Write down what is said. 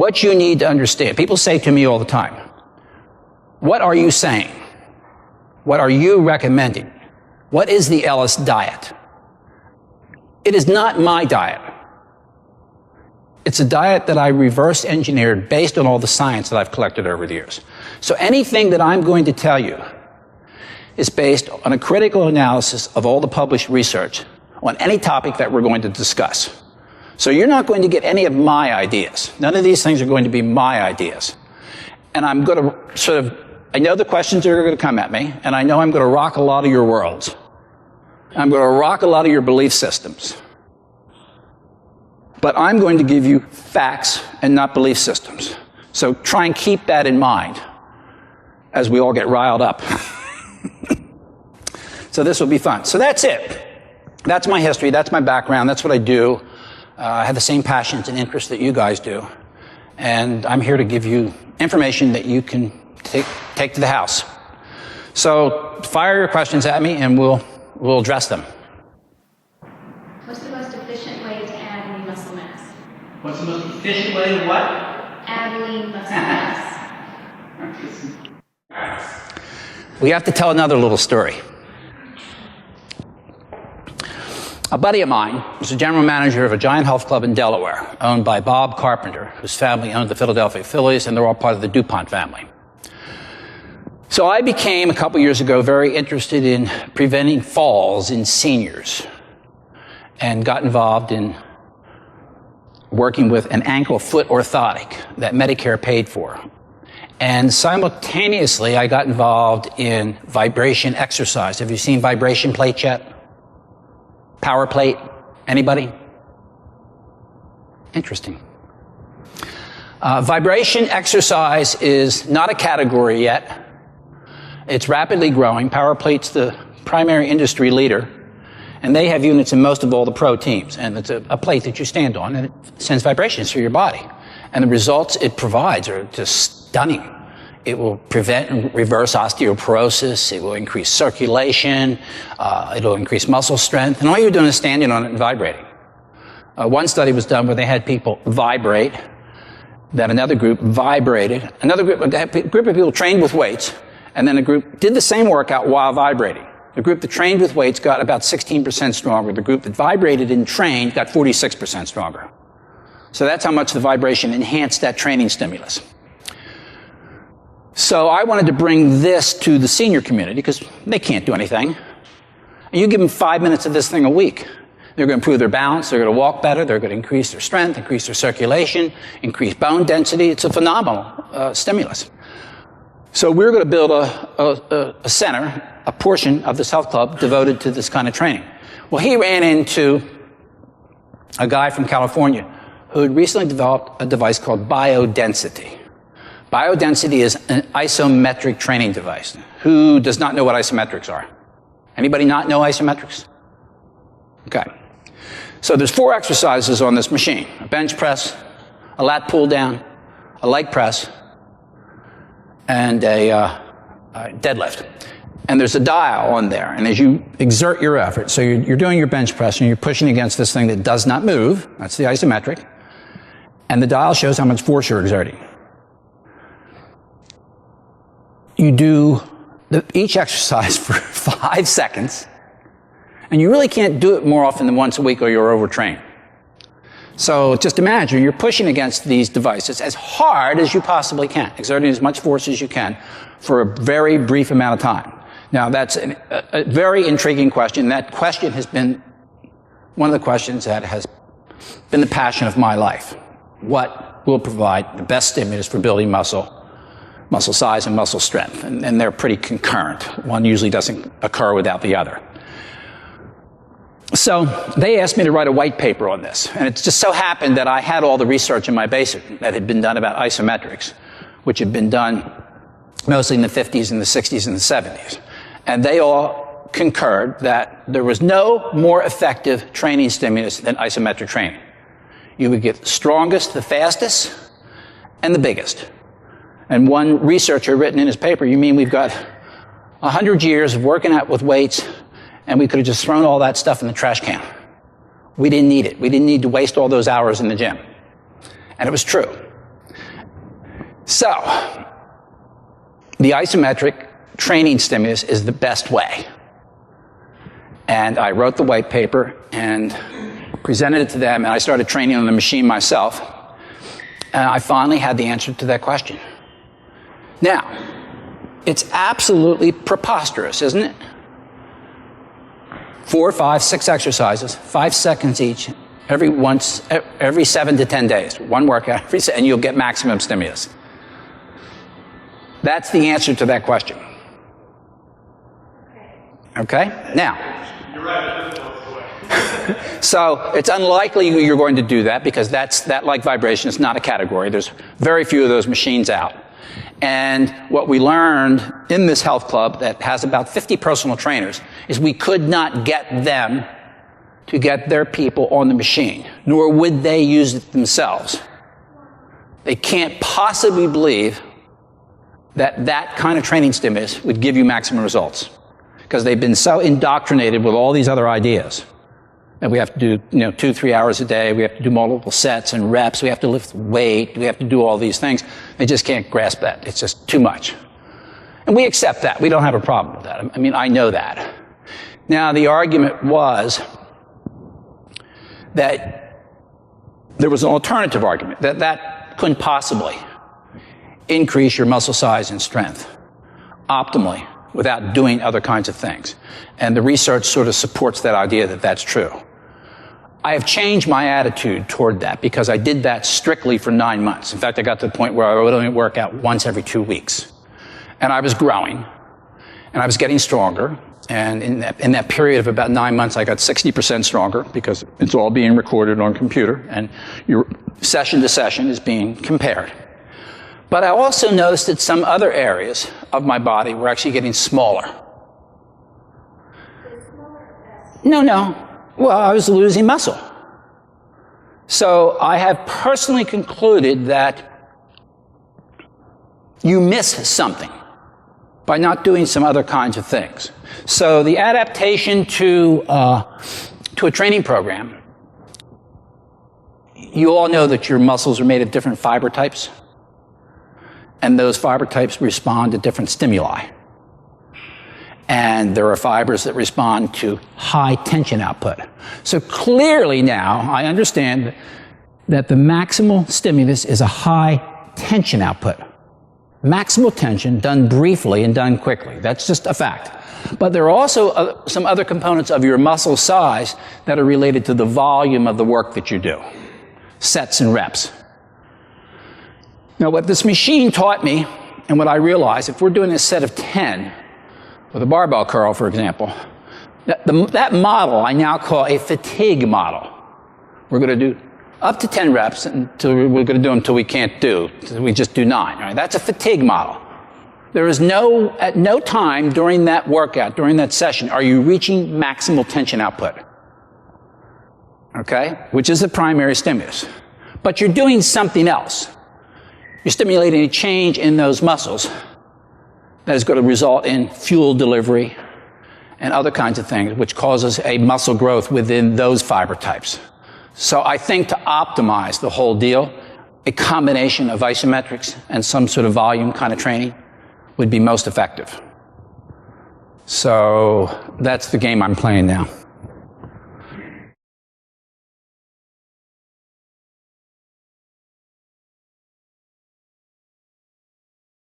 what you need to understand, people say to me all the time, what are you saying? What are you recommending? What is the Ellis diet? It is not my diet. It's a diet that I reverse engineered based on all the science that I've collected over the years. So anything that I'm going to tell you is based on a critical analysis of all the published research on any topic that we're going to discuss. So you're not going to get any of my ideas. None of these things are going to be my ideas. And I'm going to I know the questions that are going to come at me, and I know I'm going to rock a lot of your worlds. I'm going to rock a lot of your belief systems. But I'm going to give you facts and not belief systems. So try and keep that in mind as we all get riled up. So this will be fun. So that's it. That's my history. That's my background. That's what I do. I have the same passions and interests that you guys do. And I'm here to give you information that you can take to the house. So fire your questions at me and we'll address them. What's the most efficient way to add lean muscle mass? What's the most efficient way to what? Add lean muscle mass. We have to tell another little story. A buddy of mine was the general manager of a giant health club in Delaware, owned by Bob Carpenter, whose family owned the Philadelphia Phillies, and they're all part of the DuPont family. So I became, a couple years ago, very interested in preventing falls in seniors and got involved in working with an ankle-foot orthotic that Medicare paid for. And simultaneously, I got involved in vibration exercise. Have you seen vibration plates yet? Power plate? Anybody? Interesting. Vibration exercise is not a category yet. It's rapidly growing. Power plate's the primary industry leader, and they have units in most of all the pro teams. And it's a plate that you stand on, and it sends vibrations through your body. And the results it provides are just stunning. It will prevent and reverse osteoporosis. It will increase circulation. It'll increase muscle strength. And all you're doing is standing on it and vibrating. One study was done where they had people vibrate, then another group vibrated, another group of people trained with weights, and then a group did the same workout while vibrating. The group that trained with weights got about 16% stronger. The group that vibrated and trained got 46% stronger. So that's how much the vibration enhanced that training stimulus. So I wanted to bring this to the senior community because they can't do anything. And you give them 5 minutes of this thing a week. They're going to improve their balance. They're going to walk better. They're going to increase their strength, increase their circulation, increase bone density. It's a phenomenal stimulus. So we're going to build a center, a portion of this health club devoted to this kind of training. Well, he ran into a guy from California who had recently developed a device called biodensity. Biodensity is an isometric training device. Who does not know what isometrics are? Anybody not know isometrics? Okay. So there's 4 exercises on this machine: a bench press, a lat pull down, a leg press, and a deadlift. And there's a dial on there. And as you exert your effort, so you're doing your bench press and you're pushing against this thing that does not move, that's the isometric, and the dial shows how much force you're exerting. You do each exercise for 5 seconds, and you really can't do it more often than once a week or you're overtrained. So just imagine you're pushing against these devices as hard as you possibly can, exerting as much force as you can for a very brief amount of time. Now, that's a very intriguing question. That question has been one of the questions that has been the passion of my life. What will provide the best stimulus for building muscle size and muscle strength? And they're pretty concurrent. One usually doesn't occur without the other. So they asked me to write a white paper on this. And it just so happened that I had all the research in my basic that had been done about isometrics, which had been done mostly in the 50s and the 60s and the 70s. And they all concurred that there was no more effective training stimulus than isometric training. You would get the strongest, the fastest, and the biggest. And one researcher written in his paper, you mean we've got 100 years of working out with weights and we could have just thrown all that stuff in the trash can. We didn't need it. We didn't need to waste all those hours in the gym. And it was true. So, the isometric training stimulus is the best way. And I wrote the white paper and presented it to them, and I started training on the machine myself. And I finally had the answer to that question. Now, it's absolutely preposterous, isn't it? 4, 5, 6 exercises, 5 seconds each, every 7 to 10 days. One workout, and you'll get maximum stimulus. That's the answer to that question. Okay? Now, you're right. so it's unlikely you're going to do that because that like vibration is not a category. There's very few of those machines out. And what we learned in this health club that has about 50 personal trainers is we could not get them to get their people on the machine, nor would they use it themselves. They can't possibly believe that that kind of training stimulus would give you maximum results because they've been so indoctrinated with all these other ideas that we have to do 2-3 hours a day, we have to do multiple sets and reps, we have to lift weight, we have to do all these things. They just can't grasp that. It's just too much. And we accept that. We don't have a problem with that. I mean, I know that. Now, the argument was that there was an alternative argument, that couldn't possibly increase your muscle size and strength optimally without doing other kinds of things. And the research sort of supports that idea that that's true. I have changed my attitude toward that because I did that strictly for 9 months. In fact, I got to the point where I would only work out once every 2 weeks. And I was growing, and I was getting stronger. And in that period of about 9 months, I got 60% stronger because it's all being recorded on computer, and your session to session is being compared. But I also noticed that some other areas of my body were actually getting smaller. No. Well, I was losing muscle. So I have personally concluded that you miss something by not doing some other kinds of things. So the adaptation to a training program, you all know that your muscles are made of different fiber types. And those fiber types respond to different stimuli. And there are fibers that respond to high tension output. So clearly now, I understand that the maximal stimulus is a high tension output. Maximal tension done briefly and done quickly. That's just a fact. But there are also some other components of your muscle size that are related to the volume of the work that you do. Sets and reps. Now, what this machine taught me, and what I realized, if we're doing a set of 10, with a barbell curl, for example, that model I now call a fatigue model. We're going to do up to 10 reps until we're going to do them until we can't do. We just do 9. Right? That's a fatigue model. There is at no time during that workout, during that session, are you reaching maximal tension output. Okay? Which is the primary stimulus. But you're doing something else. You're stimulating a change in those muscles that is going to result in fuel delivery and other kinds of things, which causes a muscle growth within those fiber types. So I think to optimize the whole deal, a combination of isometrics and some sort of volume kind of training would be most effective. So that's the game I'm playing now.